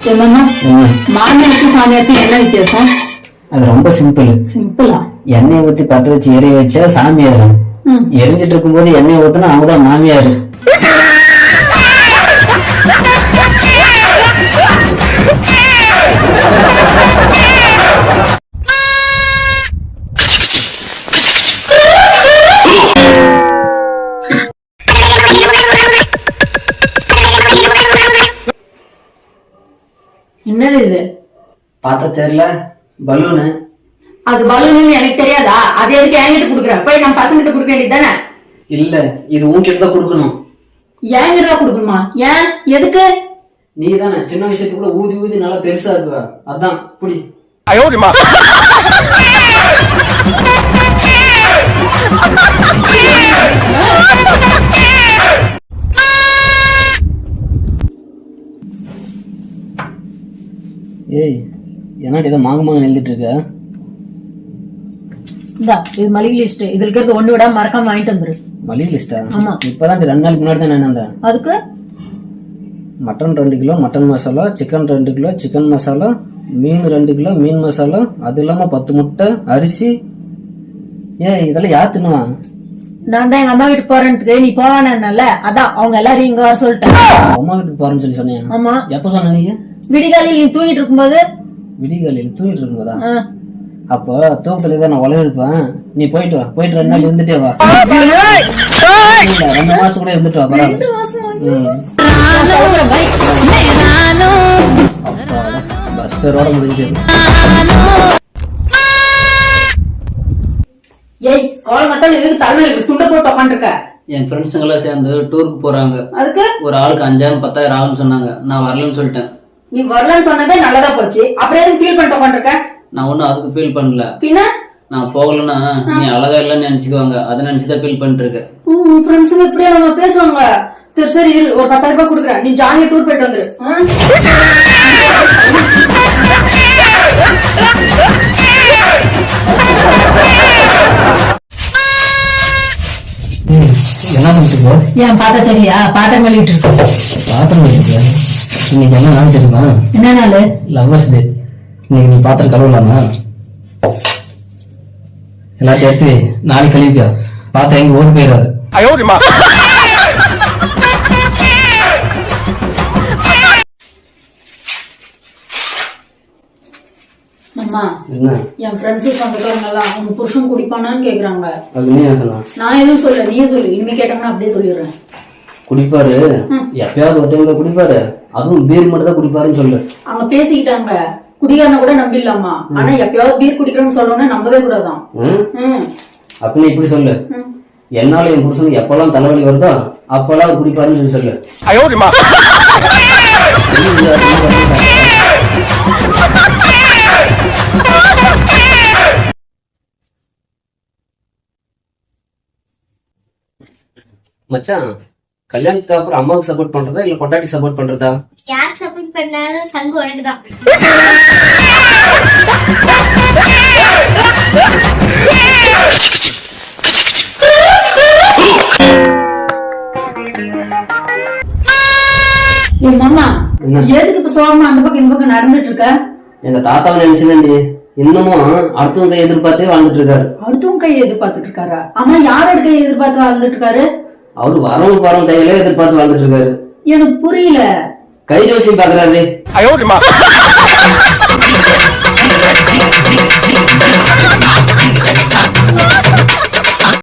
மாமியாருக்கு சாமியாருக்கு என்ன வித்தியாசம்? அது ரொம்ப சிம்பிள். சிம்பிளா? எண்ணெய் ஊத்தி பத்த வச்சு எரிய வச்சா சாமியாரு, எரிஞ்சிட்டு இருக்கும் போது எண்ணெய் ஊத்தினா அவங்கதான் மாமியாரு. என்னது இது? பார்த்தா தெரியல, பலூனு. அது பலூன்னு எனக்கு தெரியாதா? அது எதுக்கு என்கிட்ட குடுக்குற? போய் நம்ம பசங்கிட்ட கொடுக்க வேண்டியதானே? இல்ல, இது உன்கிட்ட தான் கொடுக்கணும். என்கிட்ட தான் கொடுக்கணுமா? ஏன், எதுக்கு? நீ தானே சின்ன விஷயத்துக்குள்ள ஊதி ஊதி நல்லா பெருசா இருக்குவ, அதான் புடி. ஏய், என்னடி இதை மாங்க மாங்க எழுதிட்டு இருக்க? இது மளிகை லிஸ்ட். இதுல இருக்கிறது ஒண்ணு விட மறக்காம வாங்கிட்டு வந்துரு. மளிகை லிஸ்டா? ஆமா. இப்பதான் 2 நாளைக்கு முன்னாடி தான் நான் அதுக்கு mutton 2 kilo mutton masala, chicken 2 kilo chicken masala, மீன் 2 கிலோ மீன் மசாலா, அது இல்லாம 10 முட்டை, அரிசி. ஏன் இதெல்லாம் யார் தின்னுவா? நான் தான் எங்க அம்மா வீட்டுக்கு போறேன்னு நீ போவானல, அதான் அவங்க எல்லாரும் இங்க வர சொல்லிட்டேன். அம்மா வீட்டுக்கு போறேன்னு சொல்லி சொன்னேன். ஆமா. எப்ப சொன்ன நீங்க? விடிகாலையில் நீ தூங்கிட்டு இருக்கும்போது. விடிகாலையில் தூங்கிட்டு இருக்கும்போதா? அப்போ தூக்கத்துல தான் நான் உழைப்பேன். நீ போயிட்டு வா, போயிட்டு 2 நாள் இருந்துட்டே வா. 2 மாசம் கூட இருந்துட்டு வா. பரவாயில்ல. பஸ் பேரோட முடிஞ்சது. ஏய், கால் மத்தால எதுக்கு தலைமையில துண்ட போட்டு உட்காந்துருக்க? என் ஃப்ரெண்ட்ஸுங்க எல்லாம் சேர்ந்து டூருக்கு போறாங்க. அதுக்கு ஒரு ஆளுக்கு 5000 10,000 ஆகும்னு சொன்னாங்க. நான் வரலன்னு சொல்லிட்டேன். நீ வரலன்னு சொன்னதே நல்லதா போச்சு. அப்புறம் எதுக்கு ஃபீல் பண்ணிட்டு உட்காந்துருக்க? நான் ஒன்னும் அதுக்கு ஃபீல் பண்ணல. பின்ன நான் போகலன்னா நீ அழகா இல்லன்னு நினைச்சுக்குவாங்க. அதை நினைச்சுதான் ஃபீல் பண்ணிட்டு இருக்க. உன் ஃப்ரெண்ட்ஸுங்க இப்படியே அவங்க பேசுவாங்க. சரி சரி, ஒரு 10,000 ரூபாய் கொடுக்குறேன், நீ ஜாலியா டூர் போயிட்டு வந்துரு. என்ன பண்ணிட்டு? ஏன் பார்த்தா தெரியலையா? பாத்திரம் கழுவிட்டு இருக்கு. பாத்திரம் வச்சுக்க. இன்னைக்கு என்ன நாள் தெரியுமா? என்ன நாள்? Lovers day. இன்னைக்கு நீ பாத்திரம் கழுவலாமா? எல்லாத்தையும் எடுத்து நாளைக்கு கழுவிக்க. பாத்திரம் எங்க ஓடி போயிடாது. அம்மா, என்ன? என் ஃப்ரெண்ட்ஸ் சொந்தக்காரங்கெல்லாம் உங்க புருஷன் குடிப்பானான்னு கேக்குறாங்க. அது நீ சொன்னா? நான் எதுவும் சொல்ல, நீயே சொல்லு. இனிமே கேட்டாங்கன்னா அப்படியே சொல்லிடுறேன். குடிப்பாரு, எப்பயாவது ஒரு டைம்ல குடிப்பாரு. அதுவும் பீர் மட்டும் தான் குடிப்பாருன்னு சொல்லு. அவங்க பேசிக்கிட்டாங்க. குடிகாரன கூட நம்பிடலாமா, ஆனா எப்பயாவது பீர் குடிக்கிறோம்னு சொல்லணும்னா நம்பவே கூடாதான். அப்படின்னு இப்படி சொல்லு. என்னால என் புருஷனுக்கு எப்பெல்லாம் தலைவலி வருதோ அப்பெல்லாம் அவர் குடிப்பாருன்னு சொல்லு. மச்சான், கல்யாணத்துக்கு அப்புறம் அம்மாவுக்கு சப்போர்ட் பண்றதா இல்ல கொண்டாட்டி சப்போர்ட் பண்றதா? யார் சப்போர்ட் பண்ணாலும் சங்கு உனக்கு தான். என் மாமா எதுக்கு இப்ப சோகமா அந்த பக்கம் இந்த பக்கம் நடந்துட்டு இருக்க? எங்க தாத்தாவை நினைச்சுதான் இன்னமும் அடுத்தவங்க கை எதிர்பார்த்தே வாழ்ந்துட்டு இருக்காரு. அடுத்தவங்க கையை எதிர்பார்த்துட்டு இருக்காரா? ஆமா, யாரோட கையை எதிர்பார்த்து வாழ்ந்துட்டு இருக்காரு? அவரு வரவங்க போறவங்க கையில எதிர்பார்த்து வாழ்ந்துட்டு இருக்காரு. எனக்கு புரியல. கை ஜோசி பாக்குறாரு.